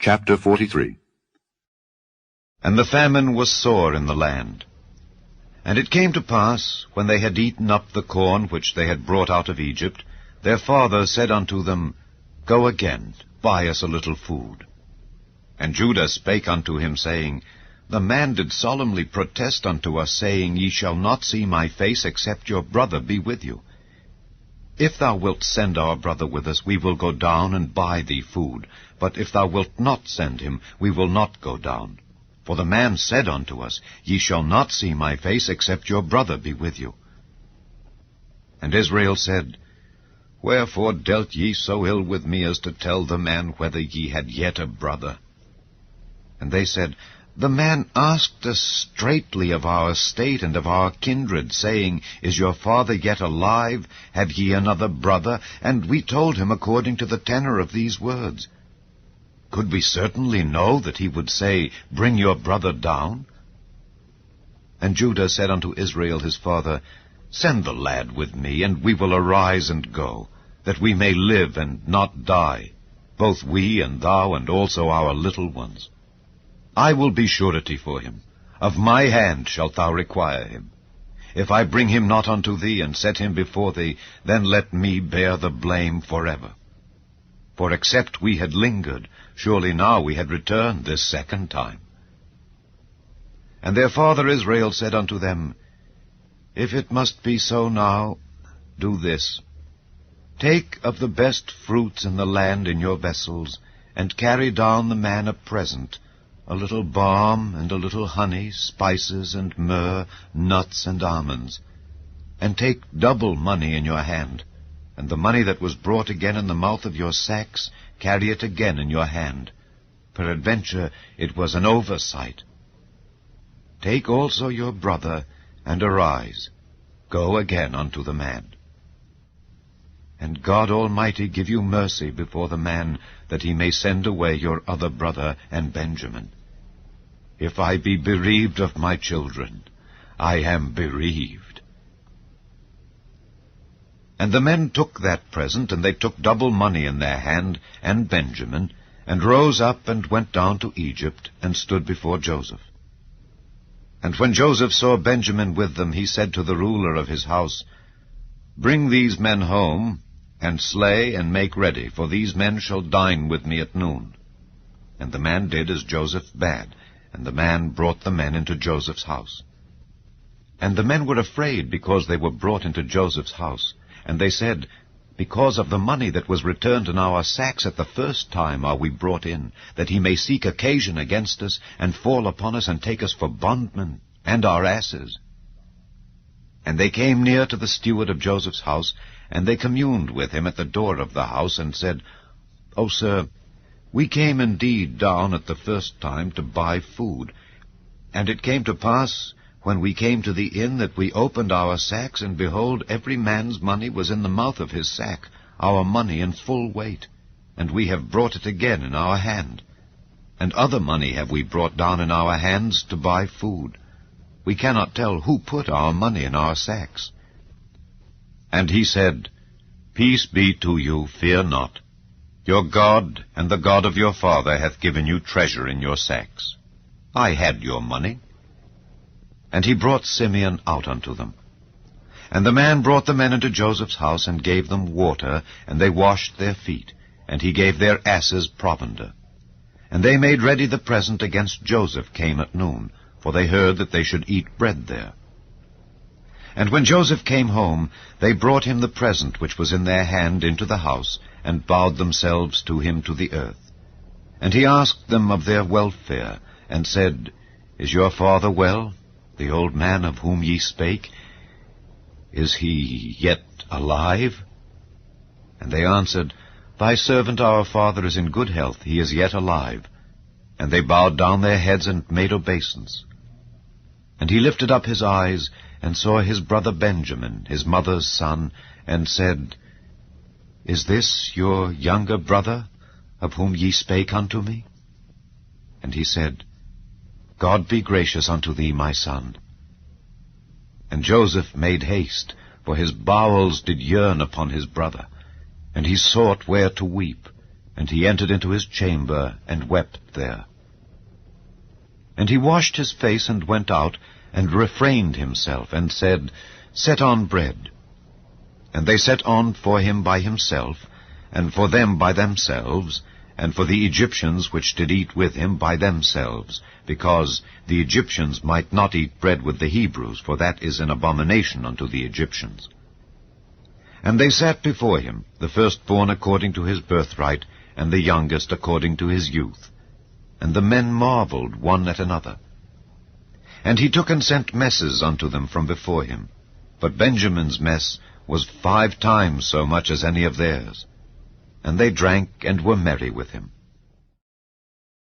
Chapter 43. And the famine was sore in the land. And it came to pass, when they had eaten up the corn which they had brought out of Egypt, their father said unto them, Go again, buy us a little food. And Judah spake unto him, saying, The man did solemnly protest unto us, saying, Ye shall not see my face, except your brother be with you. If thou wilt send our brother with us, we will go down and buy thee food. But if thou wilt not send him, we will not go down. For the man said unto us, Ye shall not see my face, except your brother be with you. And Israel said, Wherefore dealt ye so ill with me as to tell the man whether ye had yet a brother? And they said, The man asked us straitly of our estate and of our kindred, saying, Is your father yet alive? Have ye another brother? And we told him according to the tenor of these words. Could we certainly know that he would say, Bring your brother down? And Judah said unto Israel his father, Send the lad with me, and we will arise and go, that we may live and not die, both we and thou, and also our little ones. I will be surety for him. Of my hand shalt thou require him. If I bring him not unto thee, and set him before thee, then let me bear the blame forever. For except we had lingered, surely now we had returned this second time. And their father Israel said unto them, If it must be so now, do this. Take of the best fruits in the land in your vessels, and carry down the man a present, a little balm, and a little honey, spices, and myrrh, nuts, and almonds. And take double money in your hand, and the money that was brought again in the mouth of your sacks, carry it again in your hand. Peradventure it was an oversight. Take also your brother, and arise. Go again unto the man. And God Almighty give you mercy before the man, that he may send away your other brother and Benjamin. If I be bereaved of my children, I am bereaved. And the men took that present, and they took double money in their hand, and Benjamin, and rose up and went down to Egypt, and stood before Joseph. And when Joseph saw Benjamin with them, he said to the ruler of his house, Bring these men home, and slay and make ready, for these men shall dine with me at noon. And the man did as Joseph bade, and the man brought the men into Joseph's house. And the men were afraid, because they were brought into Joseph's house. And they said, Because of the money that was returned in our sacks at the first time are we brought in, that he may seek occasion against us, and fall upon us, and take us for bondmen, and our asses. And they came near to the steward of Joseph's house, and they communed with him at the door of the house, and said, O sir, we came indeed down at the first time to buy food. And it came to pass, when we came to the inn, that we opened our sacks, and behold, every man's money was in the mouth of his sack, our money in full weight. And we have brought it again in our hand. And other money have we brought down in our hands to buy food. We cannot tell who put our money in our sacks. And he said, Peace be to you, fear not. Your God and the God of your father hath given you treasure in your sacks. I had your money. And he brought Simeon out unto them. And the man brought the men into Joseph's house, and gave them water, and they washed their feet, and he gave their asses provender. And they made ready the present against Joseph came at noon, for they heard that they should eat bread there. And when Joseph came home, they brought him the present which was in their hand into the house, and bowed themselves to him to the earth. And he asked them of their welfare, and said, Is your father well, the old man of whom ye spake? Is he yet alive? And they answered, Thy servant our father is in good health, he is yet alive. And they bowed down their heads and made obeisance. And he lifted up his eyes, and saw his brother Benjamin, his mother's son, and said, Is this your younger brother, of whom ye spake unto me? And he said, God be gracious unto thee, my son. And Joseph made haste, for his bowels did yearn upon his brother, and he sought where to weep. And he entered into his chamber, and wept there. And he washed his face, and went out, and refrained himself, and said, Set on bread. And they set on for him by himself, and for them by themselves, and for the Egyptians which did eat with him by themselves, because the Egyptians might not eat bread with the Hebrews, for that is an abomination unto the Egyptians. And they sat before him, the firstborn according to his birthright, and the youngest according to his youth. And the men marveled one at another. And he took and sent messes unto them from before him. But Benjamin's mess was 5 times so much as any of theirs. And they drank and were merry with him.